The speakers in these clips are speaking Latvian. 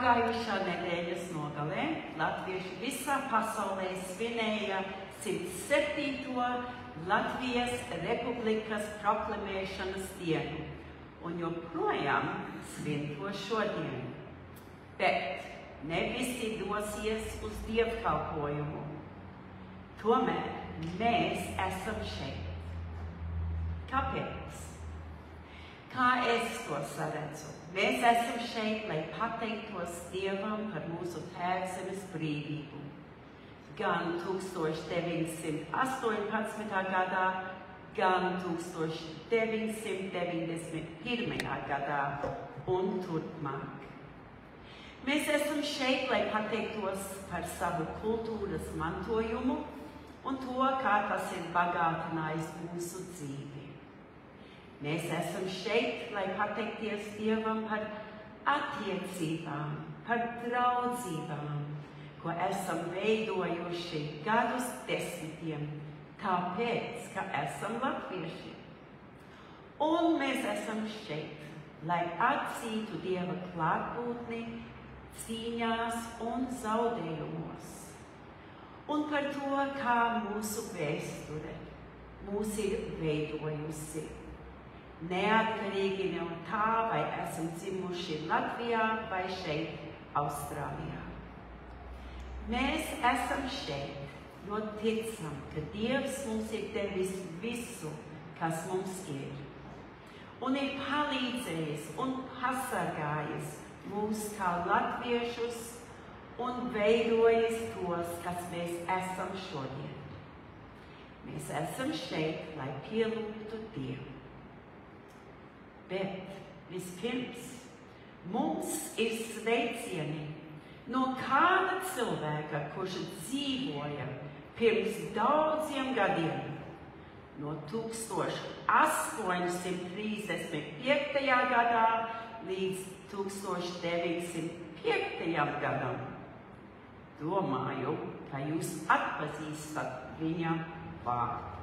Pagājušā nedēļas nogalē latvieši visā pasaulē svinēja 107. Latvijas Republikas proklamēšanas dienu un joprojām svin to šodien. Bet ne visi dosies uz dievkalpojumu. Tomēr mēs esam šeit. Kāpēc? Kā es to saredzu? Mēs esam šeit, lai pateiktos Dievam par mūsu tēvzemes brīvību. Gan 1918. gadā, gan 1991. gadā un turpmāk. Mēs esam šeit, lai pateiktos par savu kultūras mantojumu un to, kā tas ir bagātinājis mūsu dzīvi. Mēs esam šeit, lai pateikties Dievam par attiecībām, par draudzībām, ko esam veidojuši gadus desmitiem, tāpēc, ka esam latvieši. Un mēs esam šeit, lai atzītu Dieva klātbūtni cīņās un zaudējumos. Un par to, kā mūsu vēsture mūs ir veidojusi. Neatkarīgi no tā, vai esam dzimuši Latvijā vai šeit, Austrālijā. Mēs esam šeit, jo ticam, ka Dievs mums ir devis visu, kas mums ir, un ir palīdzējis un pasargājis mūs kā latviešus un veidojis tos, kas mēs esam šodien. Mēs esam šeit, lai pielūgtu Dievu. Bet vispirms mums ir sveicieni no kāda cilvēka, kurš dzīvoja pirms daudziem gadiem, no 1835. gadā līdz 1905. gadam. Domāju, ka jūs atpazīstat viņa vārdu.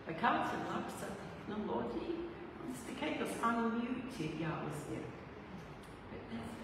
Vai kāds ir labs ar tehnoloģiju? Mums tikai tas unmute ir jāuzliek. Bet mēs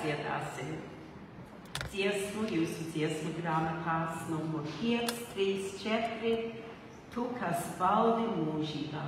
dziedāsim dziesmu jūsu dziesmu grāmatās numur 534 Tu kas valdi mūžībā.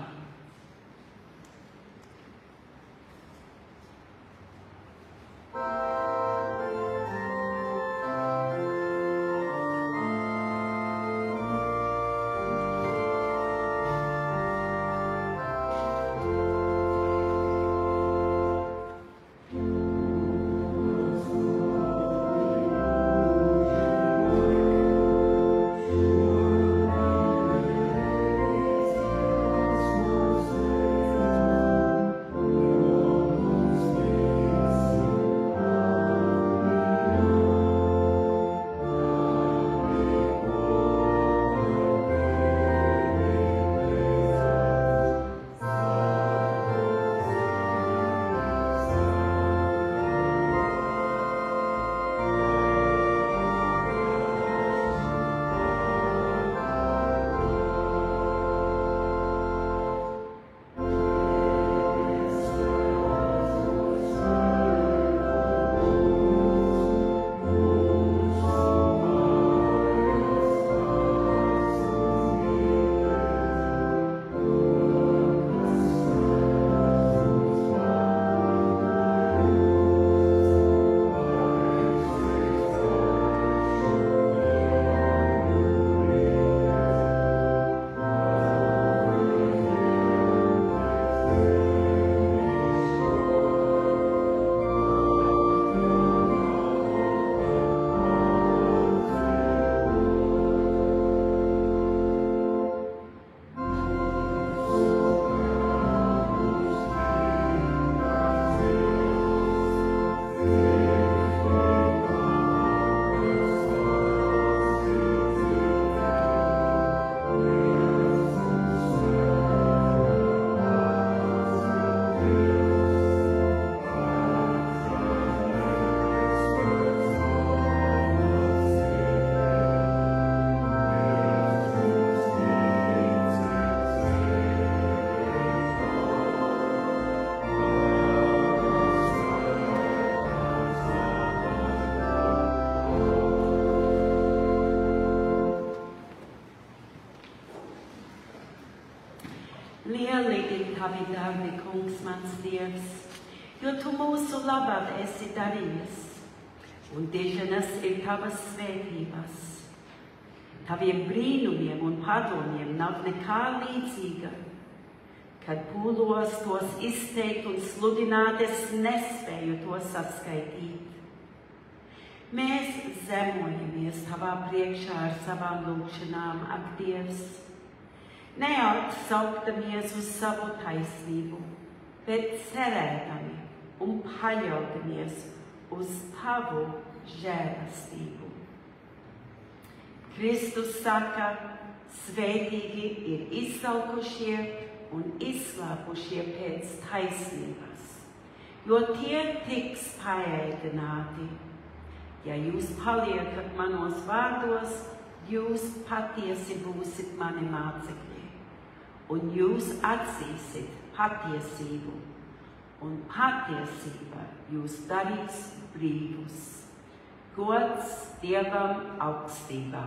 Lielīgi tavi darbi, kungs, mans Dievs, jo tu mūsu labāk esi darījis, un diženas ir tavas svētības. Taviem brīnumiem un padomiem nav nekā līdzīga. Kad pūlos tos izteikt un sludināt, es nespēju to saskaitīt. Mēs zemojamies tavā priekšā ar savām lūgšanām, ak, Dievs, neatsaukdamies uz savu taisnību, bet cerēdami un paļaudamies uz tavu žēlastību. Kristus saka, svētīgi ir izsalkušie un izslāpušie pēc taisnības, jo tie tiks paēdināti. Ja jūs paliekat manos vārdos, jūs patiesi būsit mani mācekļi, un jūs atzīsit patiesību, un patiesība jūs darīs brīvus. Gods Dievam augstībā.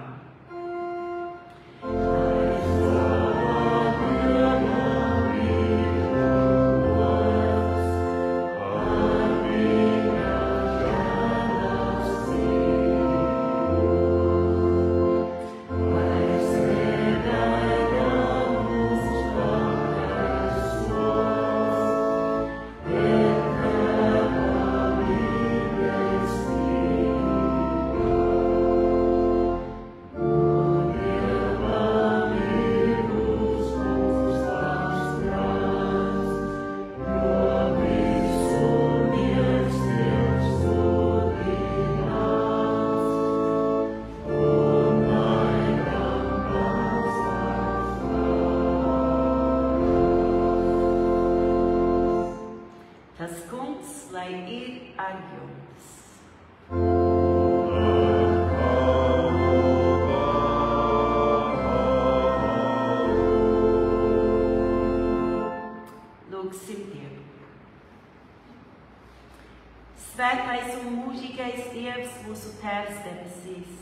Svētais un mūžīgais Dievs, mūsu Tēvs debesīs,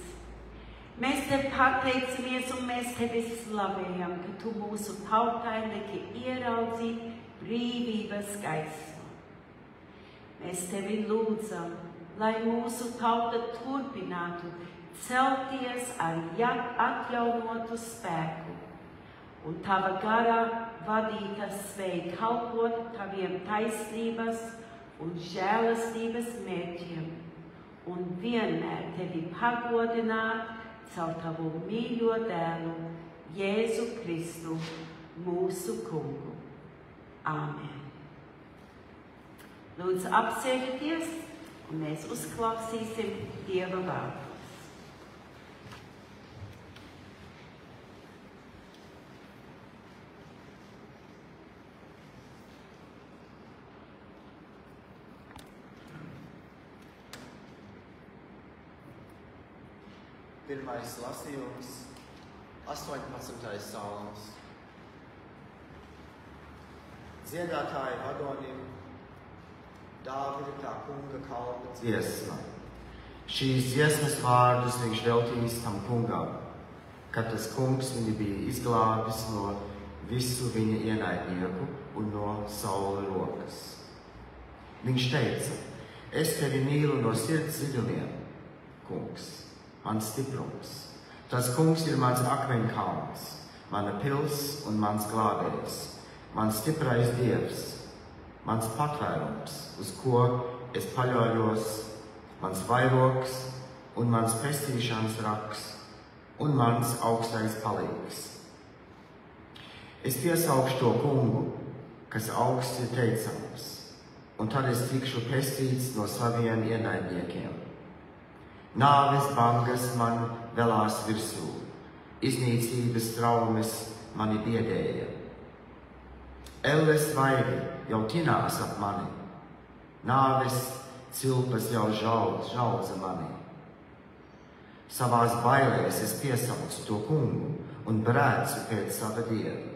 Mēs tev pateicamies un mēs tevi slavējam, ka tu mūsu tautai liki ieraudzīt brīvības gaismu. Mēs tevi lūdzam, lai mūsu tauta turpinātu celties ar atjaunotu spēku un tava garā vadīta spēj kalpot taviem taisnības un žēlastības mērķiem un vienmēr tevi pagodināt caur tavu mīļo dēlu, Jēzu Kristu, mūsu kungu. Āmen. Lūdzu, apsēdieties, un mēs uzklausīsim Dieva vārdu. Pirmais lasījums, 18. salms. Dziedātāji vadonim, Dāvida kā kunga kalpa dziesma. Šīs dziesmas vārdus viņš veltījis tam kungam, kad tas kungs viņu bija izglābis no visu viņa ienaidnieku un no Saula rokas. Viņš teica, es tevi mīlu no sirds dziļumiem, kungs. Mans stiprums. Tas kungs ir mans akmeņkalns, mana pils un mans glābējs, mans stiprais dievs, mans patvērums, uz ko es paļaujos, mans vairogs un mans pestīšanas raks un mans augstais palīgs. Es piesaukšu to kungu, kas augsts ir teicams, un tad es tikšu pestīts no saviem ienaidniekiem. Nāves bangas man velās virsū, iznīcības traumas mani biedēja. Elles vaigi jau tinās ap mani, nāves cilpas jau žaudza mani. Savās bailēs es piesaucu to kungu un brēcu pēc sava dieva.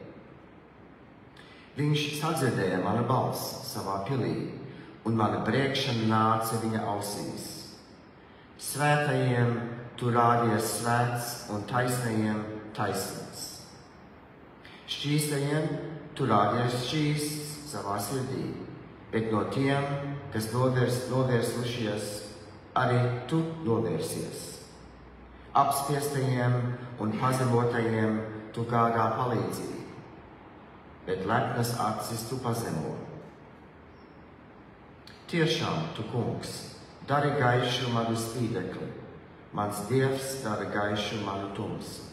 Viņš sadzirdēja mana balss savā pilī, un mana brēkšana nāca viņa ausīs. Svētajiem tu rādies svēts un taisnajiem taisnīgs. Šķīstajiem tu rādies šķīsts savā sirdī, bet no tiem, kas novērsušies, arī tu novērsies. Apspiestajiem un pazemotajiem tu gādā palīdzību, bet lepnas acis tu pazemo. Tiešām tu, kungs, dari gaišu manu spīdekli, mans dievs dara gaišu manu tumsu.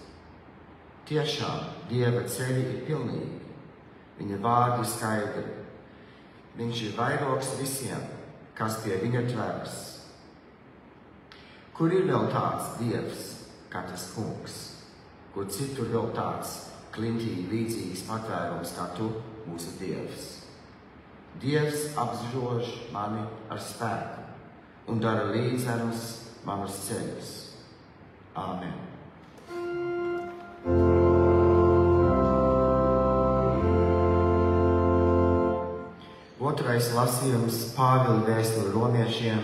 Tiešām Dieva ceļi ir pilnīgi, viņa vārdi skaidri. Viņš ir vairogs visiem, kas pie viņa tvērs. Kur ir vēl tāds dievs, kā tas kungs, kur citur vēl tāds klintī līdzīgs patvērums kā tu, mūsu dievs. Dievs apžož mani ar spēku un dara līdzenus manus ceļus. Āmen. Otrais lasījums Pāvila vēstule romiešiem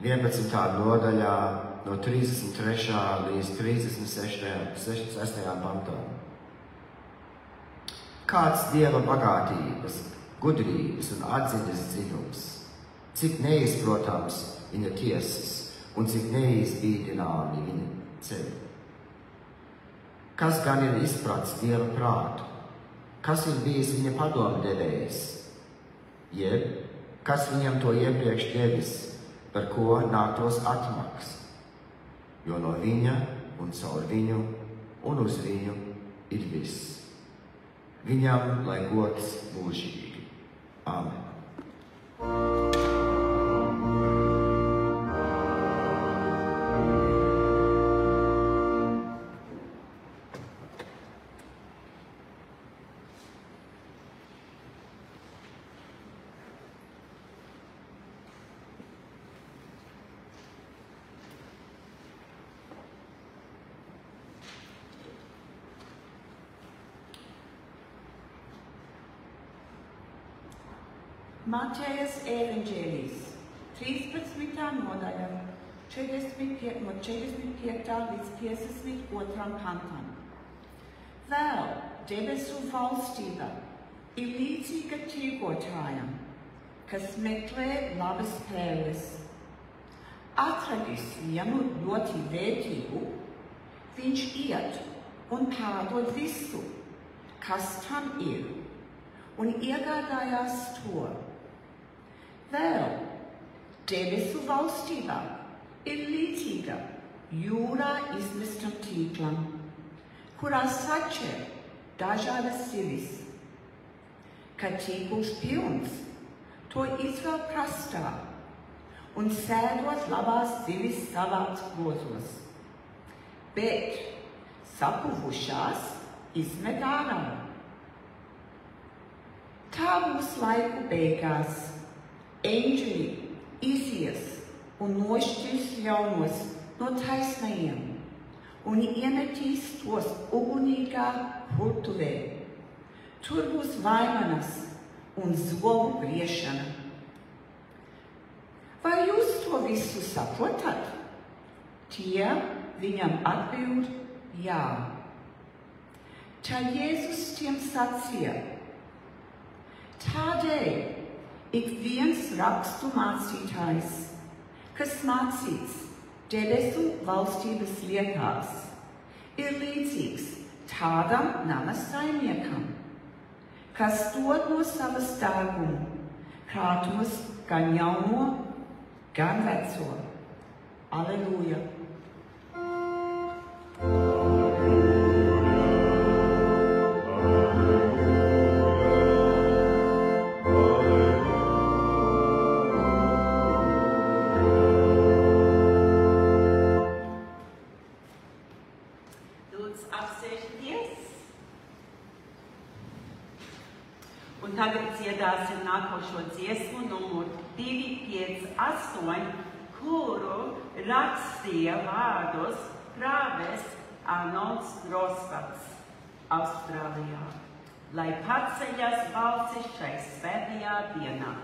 11. nodaļā no 33. līdz 36. pantam. Kāds Dieva bagātības, gudrības un atziņas dziļums, cik neizprotams viņa tiesas un cik neizbīdināmi viņa ceļi. Kas gan ir izpratis Dieva prātu? Kas ir bijis viņa padomdevējs? Jeb, kas viņam to iepriekš devis, par ko nāktos atmaks? Jo no viņa un caur viņu un uz viņu ir viss. Viņam lai gods mūžīgi. Āmen. Matejas evaņģēlijs, 13. nodaļa, 45 līdz 52 pantam. Vēl debesu valstība ir līdzīga tirgotājam, kas meklē labas pērles. Atradis vienu ļoti vērtīgu, viņš iet un pārdod visu, kas tam ir, un iegādājās to. Vēl debesu valstība ir līdzīga jūrā izmestam tīklam, kurā saķer dažādas zivis. Kad tīkls pilns, to izvēl krastā un sēdot labās zivis savāc grozos. Bet sapuvušās izmet ārā. Tā būs laiku beigās. Eņģeļi izies un nošķirs ļaunos no taisnajiem un iemetīs tos ugunīgā virtuvē. Tur būs vaimanas un zobu griešana. Vai jūs to visu saprotat? Tie viņam atbild, jā. Tad Jēzus tiem sacīja, tādēļ ik viens rakstu mācītājs, kas mācīts debesu valstības lietās, ir līdzīgs tādam nama saimniekam, kas dod no savas dārgumu krātumus gan jauno, gan veco. Aleluja! Un tagad dziedāsim nākošo dziesmu numur 258, kuru rakstīja vārdus prāves Arnolds Grosvalds, Austrālijā, lai paceļas balsis šai svētajā dienā.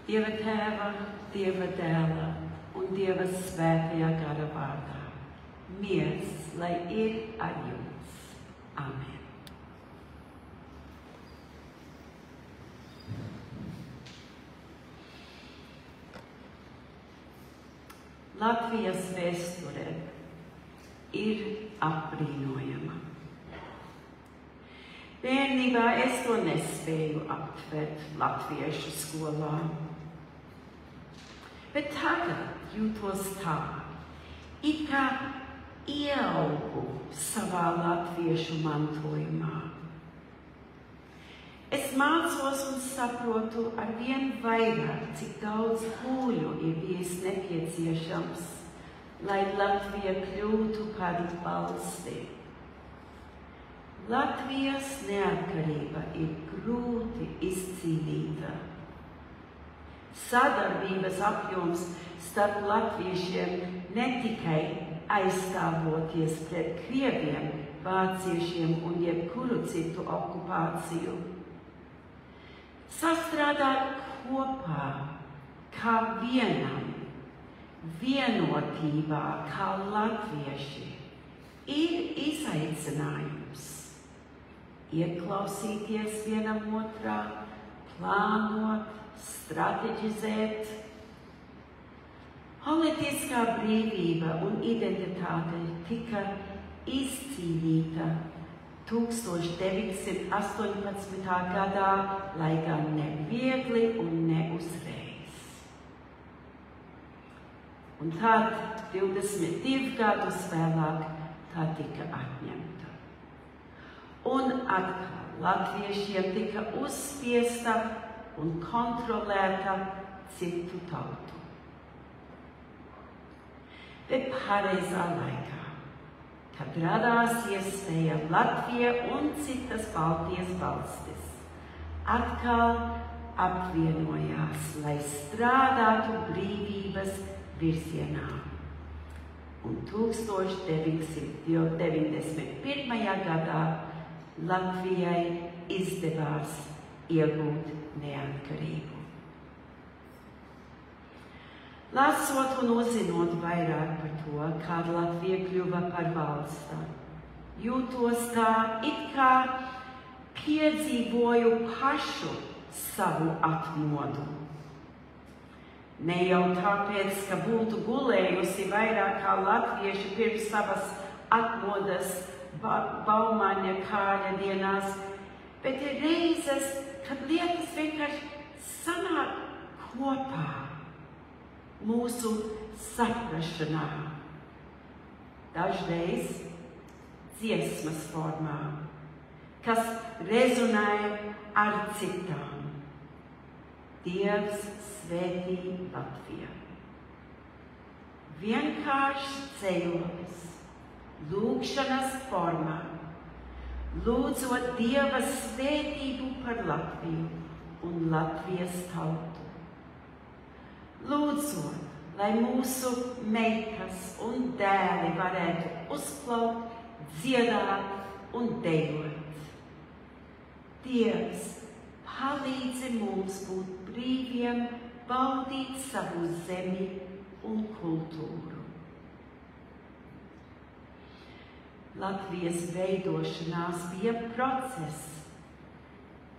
Dieva Tēva, Dieva Dēla un Dieva Svētajā gara vārdā. Miers, lai ir ar jums. Amen. Latvijas vēsture ir apbrīnojama. Bērnībā es to nespēju aptvert latviešu skolā. Bet tagad jūtos tā, it kā ieaugu savā latviešu mantojumā. Es mācos un saprotu arvien vairāk, cik daudz pūļu ir bijis nepieciešams, lai Latvija kļūtu par valsti. Latvijas neatkarība ir grūti izcīnīta. Sadarbības apjoms starp latviešiem ne tikai aizstāvoties pret krieviem, vāciešiem un jebkuru citu okupāciju. Sastrādāt kopā kā vienam, vienotībā kā latvieši ir izaicinājums. Ieklausīties vienam otrā, plānot, strateģizēt. Politiskā brīvība un identitāte tika izcīnīta 1918. gadā, lai gan neviegli un neuzreiz. Un tad, 22 gadus vēlāk, tā tika atņemta. Un atkal latviešiem tika uzspiesta un kontrolēta citu tautu. Bet pareizā laikā, kad radās iespēja Latvija un citas Baltijas valstis, atkal apvienojās, lai strādātu brīvības virzienā. Un 1991. gadā Latvijai izdevās iegūt neatkarību. Lasot un uzzinot vairāk par to, kā Latvija kļuva par valsti, jūtos tā, it kā piedzīvoju pašu savu atmodu. Ne jau tāpēc, ka būtu gulējusi vairāk kā latvieši pirms savas atmodas Baumaņa kāļa dienās, bet ir reizes, kad lietas vienkārši sanāk kopā mūsu saprašanā. Dažreiz dziesmas formā, kas rezonēja ar citām. Dievs svētī Latviju. Vienkārši ceļojums, lūgšanas formā, lūdzot Dieva svētību par Latviju un Latvijas tautu. Lūdzot, lai mūsu meitas un dēli varētu uzplaukt, dziedāt un dejot. Dievs, palīdzi mums būt brīviem, baudīt savu zemi un kultūru. Latvijas veidošanās bija process,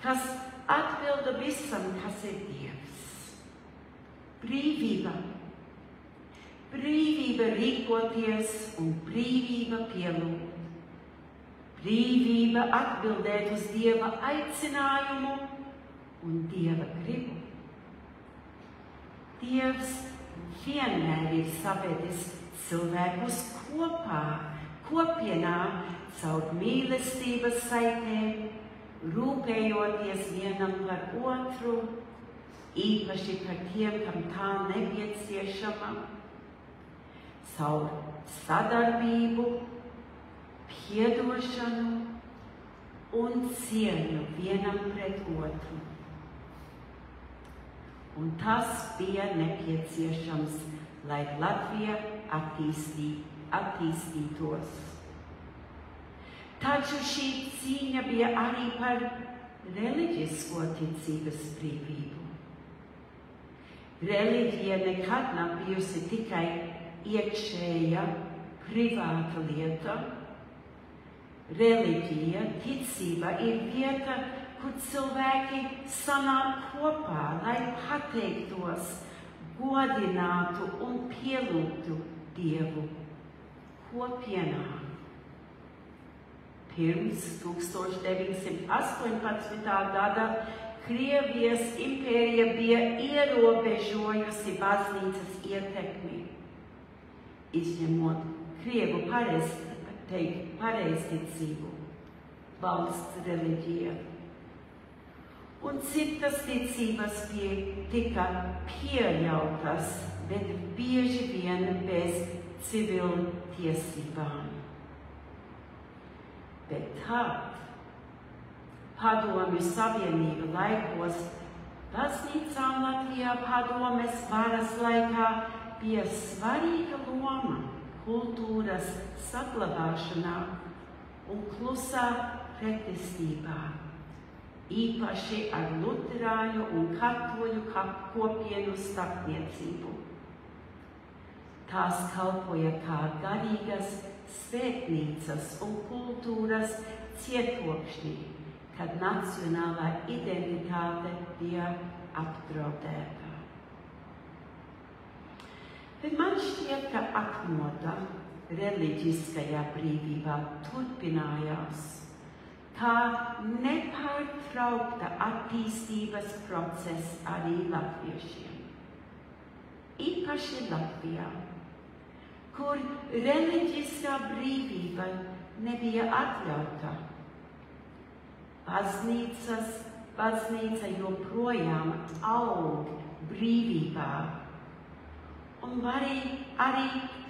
kas atbilda visam, kas ir Dievs. Brīvība. Brīvība rīkoties un brīvība pielūgt. Brīvība atbildēt uz Dieva aicinājumu un Dieva gribu. Dievs vienmēr ir savedis cilvēkus kopā, kopienā caur mīlestības saitēm, rūpējoties vienam par otru, īpaši par tiem, kam tā nepieciešama, caur sadarbību, piedošanu un cieņu vienam pret otru. Un tas bija nepieciešams, lai Latvija attīstītos. Taču šī cīņa bija arī par reliģisko ticības brīvību. Reliģija nekad nav bijusi tikai iekšēja, privāta lieta. Reliģija, ticība ir vieta, kur cilvēki sanāk kopā, lai pateiktos, godinātu un pielūgtu Dievu kopienā. Pirms 1918. gada Krievijas impērija bija ierobežojusi baznīcas ietekmi, izņemot Krievu pareizticību, valsts reliģija. Un citas ticības tika pieļautas, bet bieži vien bez civiltiesībām. Bet tad, Padomju Savienība laikos, baznīcām Latvijā padomes varas laikā bija svarīga loma kultūras saglabāšanā un klusā pretestībā, īpaši ar luterāņu un katoļu kopienu starpniecību. Tās kalpoja kā garīgas svētnīcas un kultūras cietokšņi, kad nacionālā identitāte bija apdraudēta. Bet man šķiet, ka atmoda reliģiskajā brīvībā turpinājās kā nepārtraukta attīstības process arī latviešiem. Īpaši Latvijā, kur reliģiskā brīvība nebija atļauta. Baznīca joprojām aug brīvībā, un arī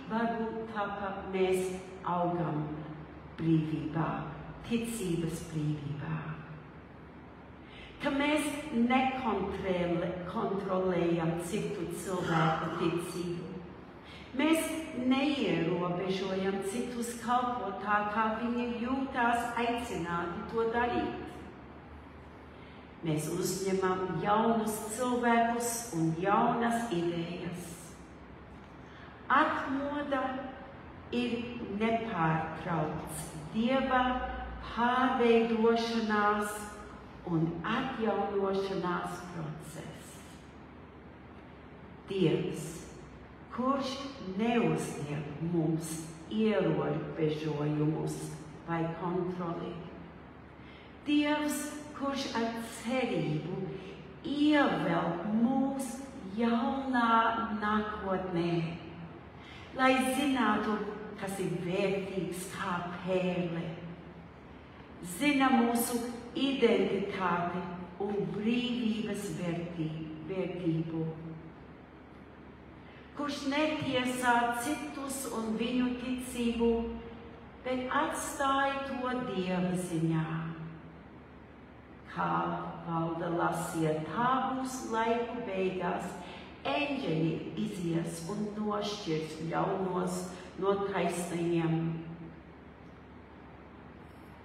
varbūt tāpēc mēs augam brīvībā, ticības brīvībā. Ka mēs nekontrolējam citu cilvēku ticību. Mēs neierobežojam citus kalpot tā, kā viņi jūtās aicināti to darīt. Mēs uzņemam jaunus cilvēkus un jaunas idejas. Atmoda ir nepārtraukts Dieva pārveidošanās un atjaunošanās process. Dievs, kurš neuzliek mums ierobežojumus vai kontroli. Dievs, kurš ar cerību ievelk mūs jaunā nākotnē, lai zinātu, kas ir vērtīgs kā pērle, zina mūsu identitāti un brīvības vērtību, kurš netiesā citus un viņu ticību, bet atstāja to Dieva ziņā. Kā valda lasīja, tā būs laiku beigās, eņģeļi izies un nošķirs ļaunos no taisnajiem.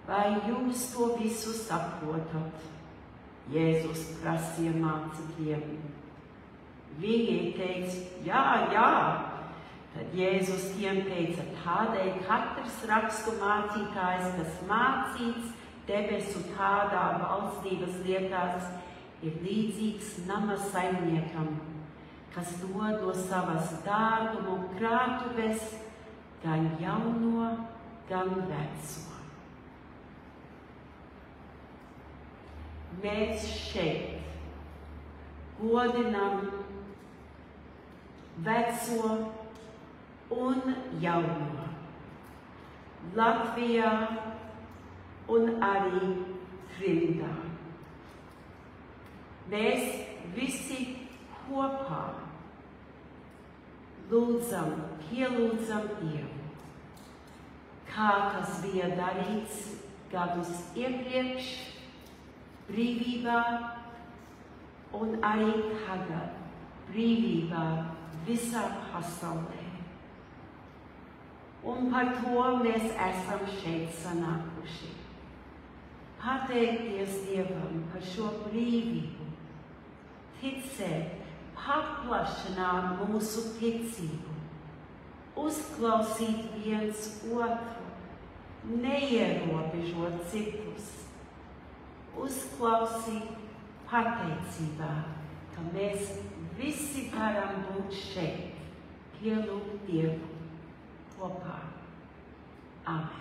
Vai jūs to visu saprotat? Jēzus prasīja mācekļiem. Viņi teica, jā. Tad Jēzus tiem teica, tādēļ katrs rakstu mācītājs, kas mācīts debesu tādā valstības lietās, ir līdzīgs nama saimniekam, kas dod no savas dārgumu krātuves gan jauno, gan veco. Mēs šeit godinam veco un jauno, Latvijā un arī trimdā. Mēs visi kopā pielūdzam Dievu, kā tas bija darīts gadus iepriekš, brīvībā un arī tagad brīvībā visā pasaulē. Un par to mēs esam šeit sanākuši. Pateikties Dievam par šo brīvību, ticēt paplašināt mūsu ticību, uzklausīt viens otru, neierobežot citus, uzklausīt pateicībā, ka mēs visi varam būt šeit, pielūgt Dievu kopā. Amen.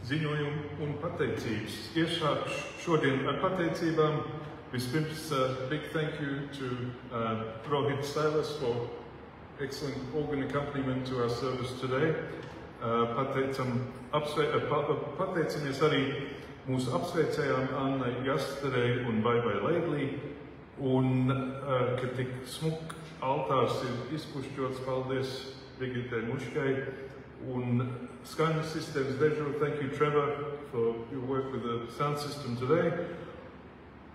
Ziņojumu un pateicības. Iesākšu šodien ar pateicībām. Vispirms, big thank you to Rohit Silas for excellent organ accompaniment to our service today. Pateicamies arī mūsu apsveicējām Annai Jasterei un Baibai Leidlī, un ka tik smuk altārs ir izpušķots, paldies Brigitai Muškai, un Skaņas sistēmas dežuru, thank you Trevor for your work with the sound system today.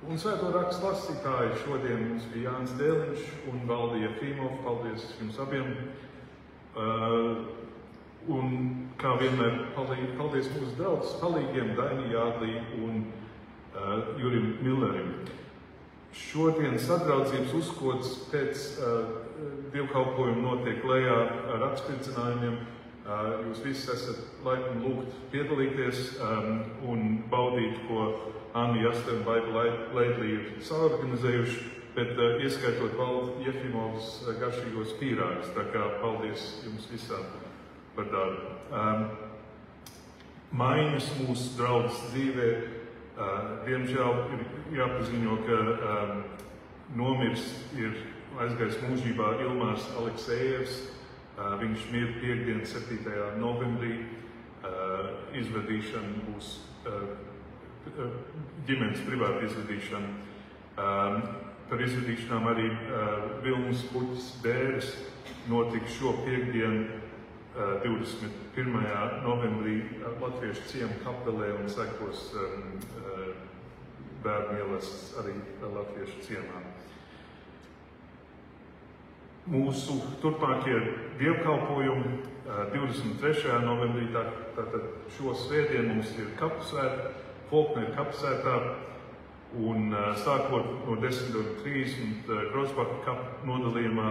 Un svēto rakstu lasītāji šodien mums bija Jānis Dēliņš un Valdija Fīmov, paldies jums abiem. Un kā vienmēr, paldies mūsu draudzes palīgiem Daini Jādlī un Jurim Millerim. Šodien sadraudzības uzkods pēc dievkalpojuma notiek lejā ar atspircinājumiem. Jūs visi esat laipni lūgt piedalīties un baudīt, ko Anna Jastere un Baiba Leidlī ir saorganizējuši, bet ieskaitot Valdi Jefimovas garšīgos pīrāgus. Tā kā paldies jums visām par darbu. Maiņas mūsu draudzes dzīvē. Diemžēl ir jāpaziņo, ka nomirs ir aizgājis mūžībā Ilmārs Aleksejevs. Viņš mir piekdien 7. novembrī. Izvedīšana būs ģimenes privāta izvedīšana. Par izvedīšanām arī Vilnis Puķis Bēres notika šo piekdienu 21. novembrī Latviešu ciemu kapelē un sekos bērnu ielases arī Latviešu ciemā. Mūsu turpmākie dievkalpojumi 23. novembrī, tātad šo svētdienu mums ir kapusvēta, Folkneru kapusvētā, un sākot no 10:30 Grosbaka kapu nodalījumā,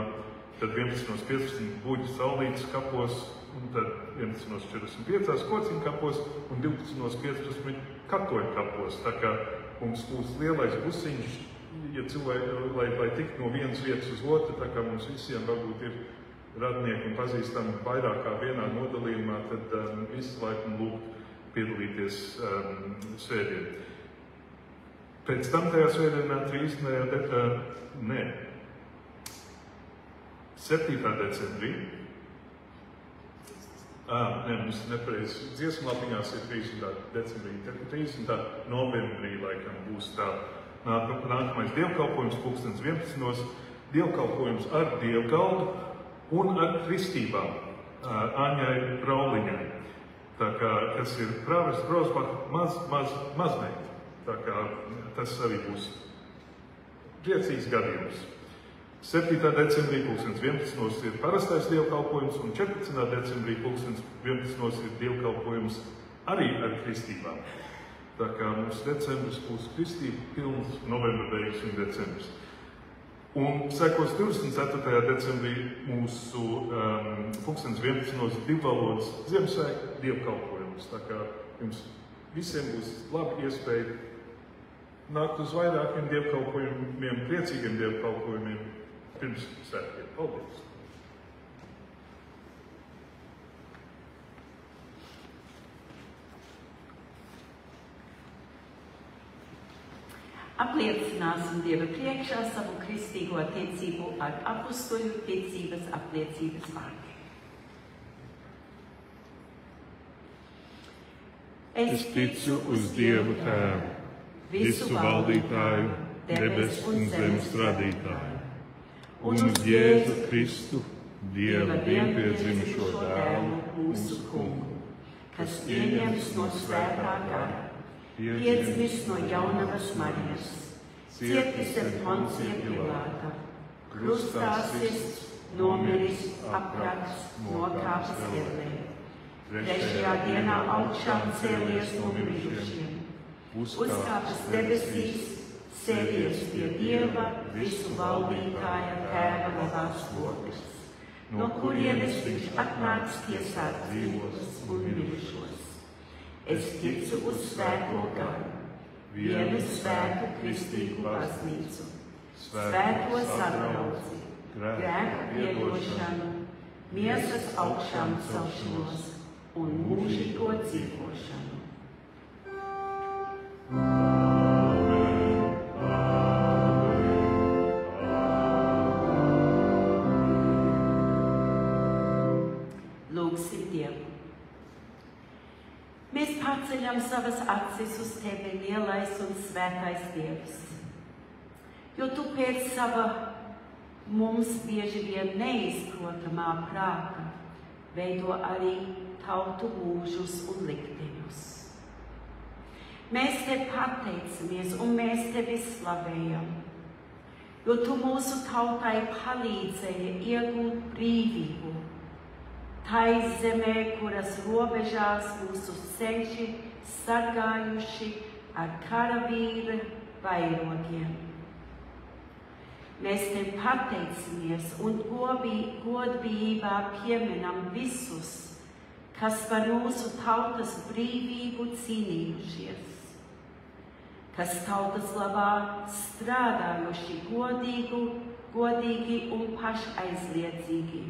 tad 11:15 Buļģu Saulītes kapos, un tad 11:45 Kociņu kapos un 12:15 Katoļu kapos. Tā kā mums būs lielais busiņš, ja cilvēki, lai tiktu no vienas vietas uz otru, tā kā mums visiem varbūt ir radnieki un pazīstami vairāk kā vienā nodalījumā, tad visi laipni lūgt piedalīties svētdien. Pēc tam tajā svētdienā 7. decembrī. Mums nepareizi. Dziesmlapiņās ir 30. decembrī, 30. novembrī laikam būs tā nākamais dievkalpojums 11. Dievkalpojums ar dievgaldu un ar kristībām Aņai Brauliņai. Tā kā, kas ir prāvests Grosbaka mazmeita. Tā kā tas arī būs priecīgs gadījums. 7. decembrī 11. ir parastais dievkalpojums un 14. decembrī 11. ir dievkalpojums arī ar kristībām. Tā kā mums decembris būs kristība pilns, novembra beigas un decembris. Un sekos 24. decembrī mūsu 11. divvalodas Ziemassvētku dievkalpojums. Tā kā jums visiem būs laba iespēja nākt uz vairākiem dievkalpojumiem, priecīgiem dievkalpojumiem pirms svētkiem. Paldies! Apliecināsim Dieva priekšā savu kristīgo ticību ar apustuļu ticības apliecības vārdiem. Es ticu uz Dievu Tēvu, visu valdītāju, debes un zemes radītāju, un uz Jēzu Kristu, Dieva vienpiedzimušo dēlu, mūsu kungu, kas ieņems no svētā gara, Piedzimis no jaunavas Marijas, cietis ar Poncija Pilāta, krustā sists, nomiris, aprakts, nokāpis ierlē. Trešajā dienā augšām cēlies no mirušiem, uzkāpis debesīs, sēdies pie Dieva, visu valdītāja Tēva labās rokas, no kurienes viņš atnāks tiesāt dzīvos un mirušos. Es ticu uz svēto garu, vienu svētu kristīgu baznīcu, svēto sadraudzi, grēku piedošanu, miesas augšām celšanos un mūžīgo dzīvošanu. Lūgsim Dievu. Mēs paceļam savas acis uz Tevi, lielais un svētais Dievs, jo Tu pēc sava mums bieži vien neizprotamā prāta veido arī tautu mūžus un likteņus. Mēs Tev pateicamies un mēs Tevi slavējam, jo Tu mūsu tautai palīdzēji iegūt brīvību, tai zemē, kuras robežās mūsu senči sargājuši ar karavīra vairogiem. Mēs Tev pateicamies un godbijībā pieminam visus, kas par mūsu tautas brīvību cīnījušies, kas tautas labā strādājuši godīgi un pašaizliedzīgi,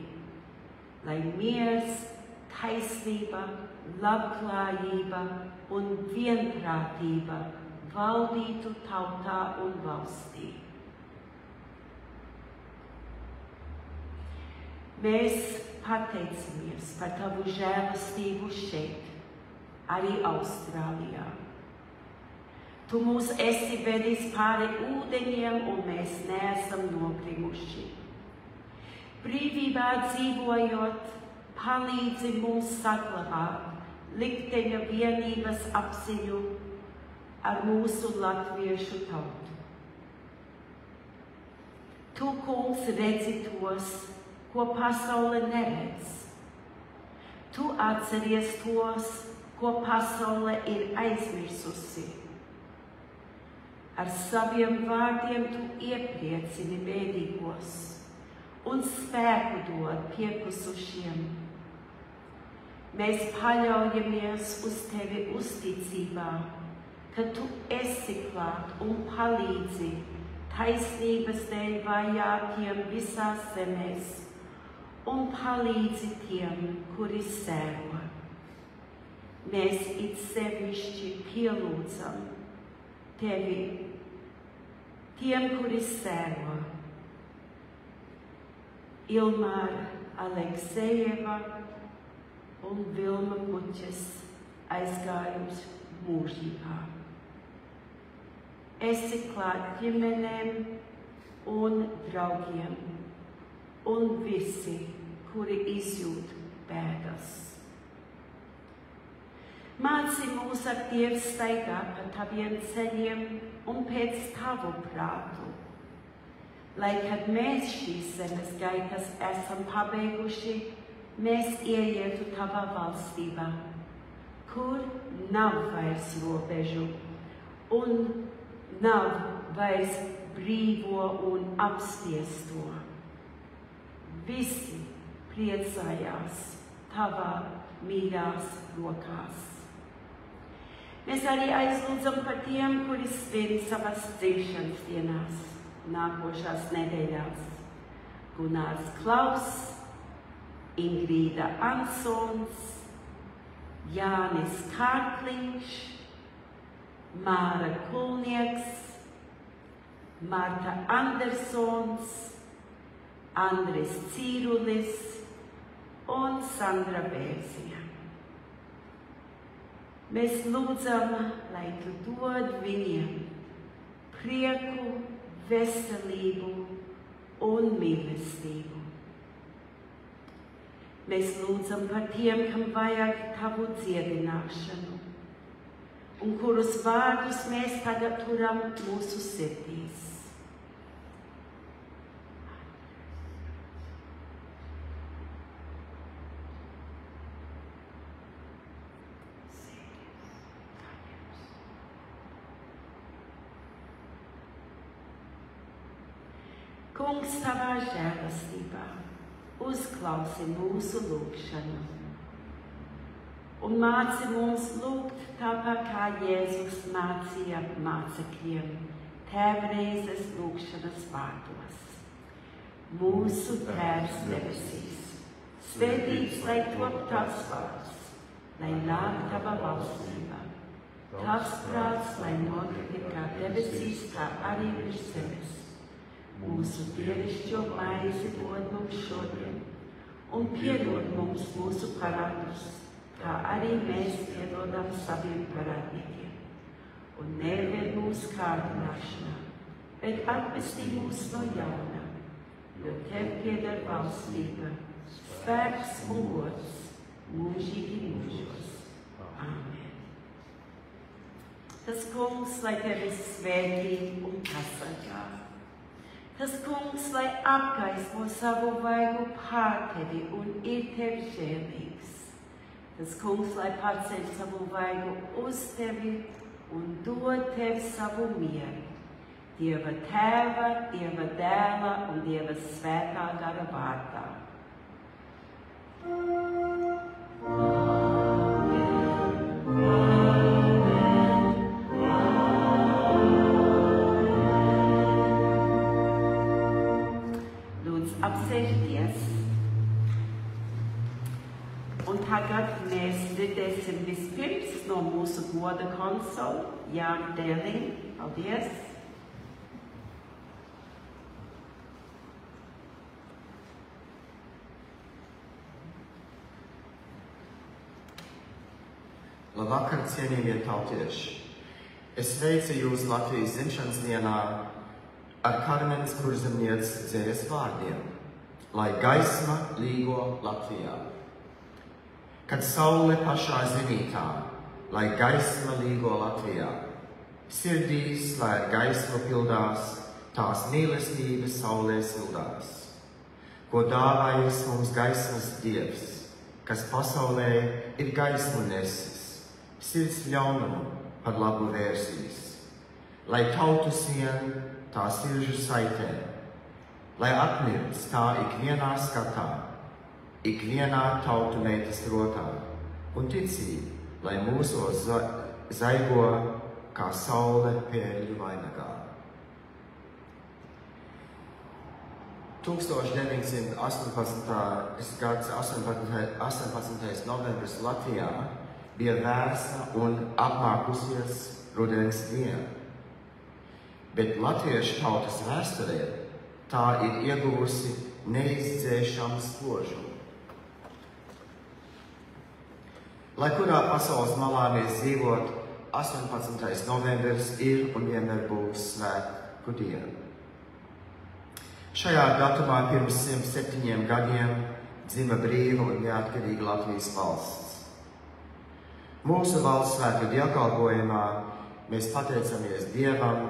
lai miers, taisnība, labklājība un vienprātība valdītu tautā un valstī. Mēs pateicamies par Tavu žēlastību šeit, arī Austrālijā. Tu mūs esi vedis pāri ūdeņiem un mēs neesam nogrimuši. Brīvībā dzīvojot, palīdzi mums saglabāt likteņa vienības apziņu ar mūsu latviešu tautu. Tu, kungs, redzi tos, ko pasaule neredz. Tu atceries tos, ko pasaule ir aizmirsusi. Ar saviem vārdiem tu iepriecini bēdīgos un spēku dod piekusušiem. Mēs paļaujamies uz tevi uzticībā, ka tu esi klāt un palīdzi taisnības dēļ vajākiem visās zemēs un palīdzi tiem, kuri sēro. Mēs it sevišķi pielūdzam tevi, tiem, kuri sēro. Ilmāra Aleksejeva un Vilma Muķes aizgājusi mūžībā. Esi klāt ģimenēm un draugiem un visi, kuri izjūt bēdas. Māci mūs ar Dievu staigāt pa taviem ceļiem un pēc tavu prātu, lai, kad mēs šīs zemes gaitas esam pabeiguši, mēs ieietu tavā valstībā, kur nav vairs robežu un nav vairs brīvo un apspiesto. Visi priecājās tavā mīļās rokās. Mēs arī aizlūdzam par tiem, kuri svin savas dzimšanas dienās nākošās nedēļās. Gunārs Klaus, Ingrīda Ansons, Jānis Kārkliņš, Māra Kulnieks, Marta Andersons, Andris Cīrulis un Sandra Bērziņa. Mēs lūdzam, lai tu dod viņiem prieku, veselību un mīlestību. Mēs lūdzam par tiem, kam vajag tavu dziedināšanu, un kurus vārdus mēs tagad turam mūsu sirdīs. Kungs, tavā žēlastībā uzklausi mūsu lūgšanu un māci mums lūgt tāpat, kā Jēzus mācīja mācekļiem tēvreizes lūgšanas vārdos. Mūsu Tēvs debesīs, svētīts lai top tavs vārds, lai nāk tava valstība, tavs prāts, lai notiek kā debesīs, tā arī virs zemes. Mūsu dievišķo maizi dod mums šodien, un piedod mums mūsu parādus, kā arī mēs piedodam saviem parādniekiem. Un neved mūs kārdināšanā, bet atvestī mūs no ļauna, jo tev pieder valstība, spēks un gods mūžīgi mūžos. Amen. Tas kungs, lai tevi svētī un pasargā. Tas kungs, lai apgaismo savu vaigu pār tevi un ir tev žēlīgs. Tas kungs, lai paceļ savu vaigu uz tevi un dod tev savu mieru. Dieva Tēva, Dieva Dēla un Dieva Svētā gara vārdā. Apsēžieties. Un tagad mēs dzirdēsim vispirms no mūsu goda konsola Jāņa Dēliņa. Paldies! Labvakar, cienījamie tautieši! Es sveicu jūs Latvijas dzimšanas dienā ar Karmenes Kurzemnieces dzējas vārdiem, lai gaisma līgo Latvijā. kad saule pašā zenītā, lai gaisma līgo Latvijā, sirdīs, lai ar gaismu pildās, tās mīlestības saulē sildās, ko dāvājas mums gaismas Dievs, kas pasaulē ir gaismu nesis, sirds ļaunumu par labu vērsīs, lai tautu sien tā sirdžu saitē, lai atmirst tā ikvienā skatā, ikvienā tautu meitas rotā, un ticība, lai mūsos zaigo kā saule pērļu vainagā. 1918. gads 18. novembris Latvijā bija vērsa un apmākusies rudens diena, bet latviešu tautas vēsturē tā ir ieguvusi neizdzēšamu spožumu. Lai kurā pasaules malā mēs dzīvot, 18. novembris ir un vienmēr būs svētku diena. Šajā datumā pirms 107 gadiem dzima brīva un neatkarīga Latvijas valsts. Mūsu valsts svētku dievkalpojumā mēs pateicamies Dievam,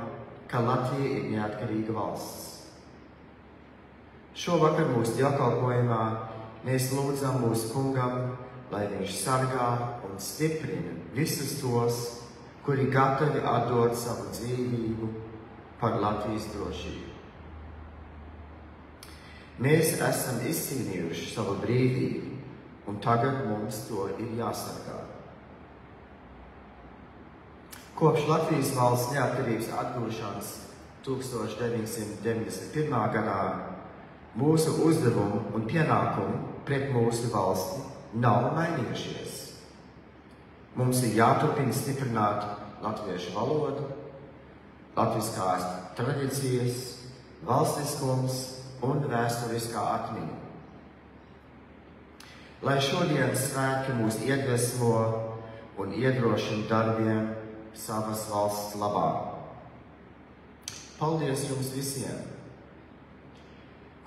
ka Latvija ir neatkarīga valsts. Šovakar mūsu dievkalpojumā mēs lūdzam mūsu kungam, lai viņš sargā un stiprina visus tos, kuri gatavi atdot savu dzīvību par Latvijas drošību. Mēs esam izcīnījuši savu brīvību, un tagad mums to ir jāsargā. Kopš Latvijas valsts neatkarības atgūšanas 1991. gadā mūsu uzdevumi un pienākumi pret mūsu valsti nav mainījušies. Mums ir jāturpina stiprināt latviešu valodu, latviskās tradīcijas, valstiskums un vēsturiskā atmiņa. Lai šodienas svētki mūs iedvesmo un iedrošina darbiem savas valsts labā. Paldies jums visiem,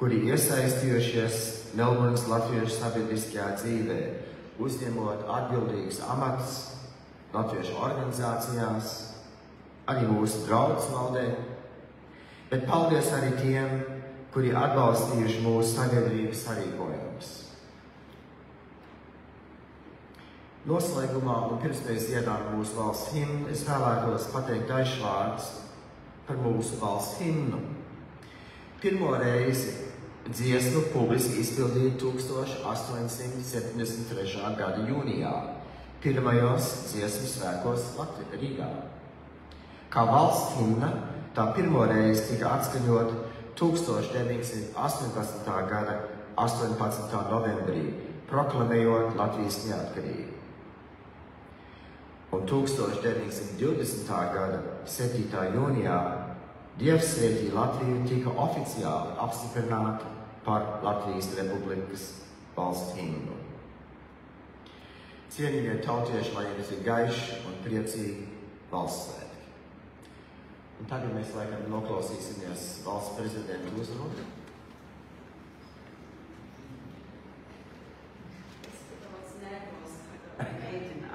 kuri iesaistījušies Melburnas latviešu sabiedriskajā dzīvē, uzņemot atbildīgus amatus latviešu organizācijās, arī mūsu draudzes valdē, bet paldies arī tiem, kuri atbalstījuši mūsu sabiedrības sarīkojumus. Noslēgumā un pirms mēs dziedām mūsu valsts himnu, es vēlētos pateikt dažus vārdus par mūsu valsts himnu. Pirmo reizi dziesmu publiski izpildīja 1873. gada jūnijā, pirmajos dziesmu svētkos Rīgā. Kā valsts himna, tā pirmo reizi tika atskaņot 1918. gada 18. novembrī, proklamējot Latvijas neatkarību. Un 1920. gada 7. jūnijā Dievs svētī Latviju tika oficiāli apstiprināta par Latvijas Republikas valsts himnu. Cienījamie tautieši, lai jums ir gaiši un priecīgi valsts svētki. Un tagad mēs laikam noklausīsimies valsts prezidenta uzrunu. Es daudz nervos, kad mēģināt.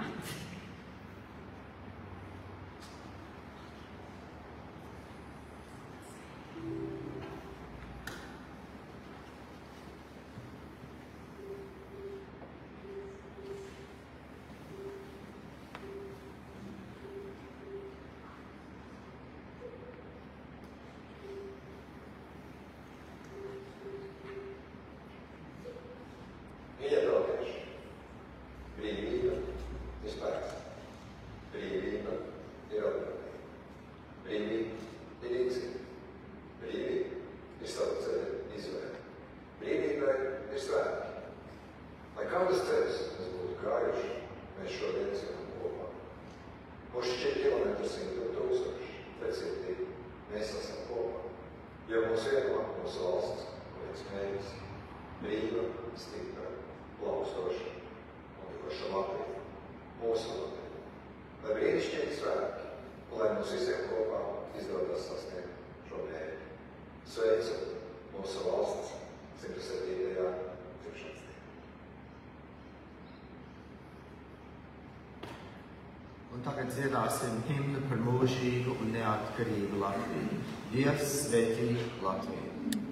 tagad dziedāsim himnu par mūžīgu un neatkarīgu Latviju. Dievs svētī Latviju!